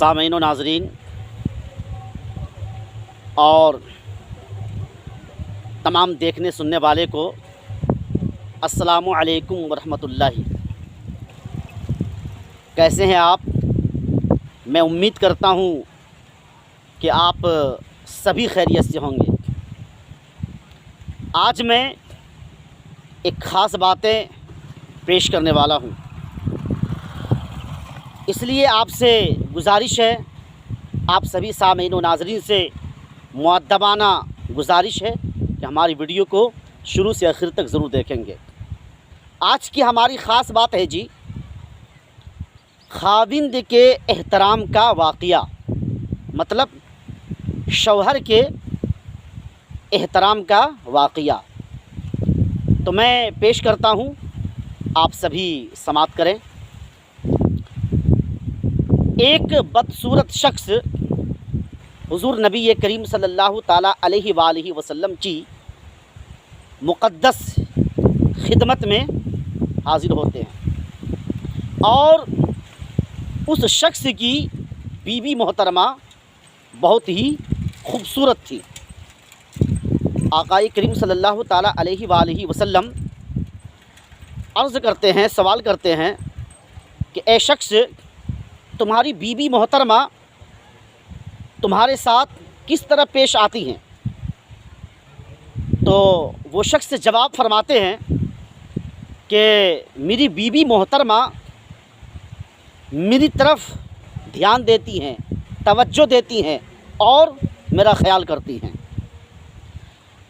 سامعین و ناظرین اور تمام دیکھنے سننے والے کو السلام علیکم ورحمۃ اللہ۔ کیسے ہیں آپ؟ میں امید کرتا ہوں کہ آپ سبھی خیریت سے ہوں گے۔ آج میں ایک خاص باتیں پیش کرنے والا ہوں، اس لیے آپ سے گزارش ہے، آپ سبھی سامعین و ناظرین سے مؤدبانہ گزارش ہے کہ ہماری ویڈیو کو شروع سے آخر تک ضرور دیکھیں گے۔ آج کی ہماری خاص بات ہے جی خاوند کے احترام کا واقعہ، مطلب شوہر کے احترام کا واقعہ۔ تو میں پیش کرتا ہوں، آپ سبھی سماعت کریں۔ ایک بدصورت شخص حضور نبی کریم صلی اللہ تعالیٰ علیہ وآلہ وسلم کی مقدس خدمت میں حاضر ہوتے ہیں، اور اس شخص کی بیوی محترمہ بہت ہی خوبصورت تھی۔ آقا کریم صلی اللہ تعالیٰ علیہ وآلہ وسلم عرض کرتے ہیں، سوال کرتے ہیں کہ اے شخص، تمہاری بیوی محترمہ تمہارے ساتھ کس طرح پیش آتی ہیں؟ تو وہ شخص جواب فرماتے ہیں کہ میری بیوی محترمہ میری طرف دھیان دیتی ہیں، توجہ دیتی ہیں اور میرا خیال کرتی ہیں۔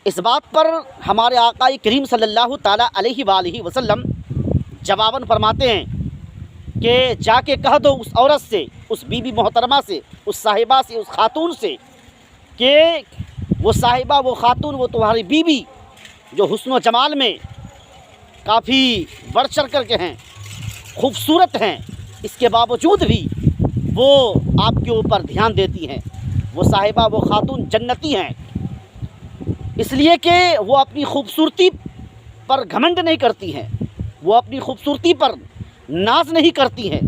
اس بات پر ہمارے آقا کریم صلی اللہ تعالیٰ علیہ وآلہ وسلم جواباً فرماتے ہیں کہ جا کے کہہ دو اس عورت سے، اس بیوی محترمہ سے، اس صاحبہ سے، اس خاتون سے کہ وہ صاحبہ، وہ خاتون، وہ تمہاری بیوی جو حسن و جمال میں کافی بڑھ چڑھ کر کے ہیں، خوبصورت ہیں، اس کے باوجود بھی وہ آپ کے اوپر دھیان دیتی ہیں۔ وہ صاحبہ، وہ خاتون جنتی ہیں، اس لیے کہ وہ اپنی خوبصورتی پر گھمنڈ نہیں کرتی ہیں، وہ اپنی خوبصورتی پر ناز نہیں کرتی ہیں،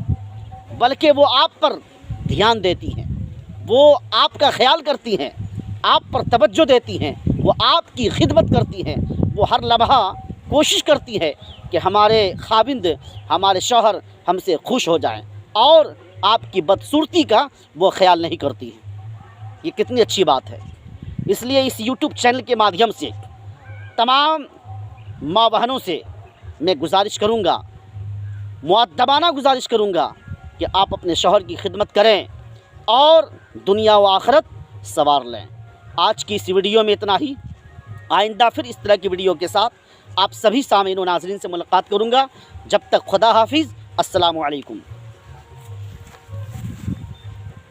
بلکہ وہ آپ پر دھیان دیتی ہیں، وہ آپ کا خیال کرتی ہیں، آپ پر توجہ دیتی ہیں، وہ آپ کی خدمت کرتی ہیں، وہ ہر لمحہ کوشش کرتی ہے کہ ہمارے خاوند، ہمارے شوہر ہم سے خوش ہو جائیں، اور آپ کی بدصورتی کا وہ خیال نہیں کرتی ہیں۔ یہ کتنی اچھی بات ہے۔ اس لیے اس یوٹیوب چینل کے مادھیم سے تمام ماں بہنوں سے میں گزارش کروں گا، مؤدبانہ گزارش کروں گا کہ آپ اپنے شوہر کی خدمت کریں اور دنیا و آخرت سنوار لیں۔ آج کی اس ویڈیو میں اتنا ہی۔ آئندہ پھر اس طرح کی ویڈیو کے ساتھ آپ سبھی سامعین و ناظرین سے ملاقات کروں گا۔ جب تک خدا حافظ، السلام علیکم۔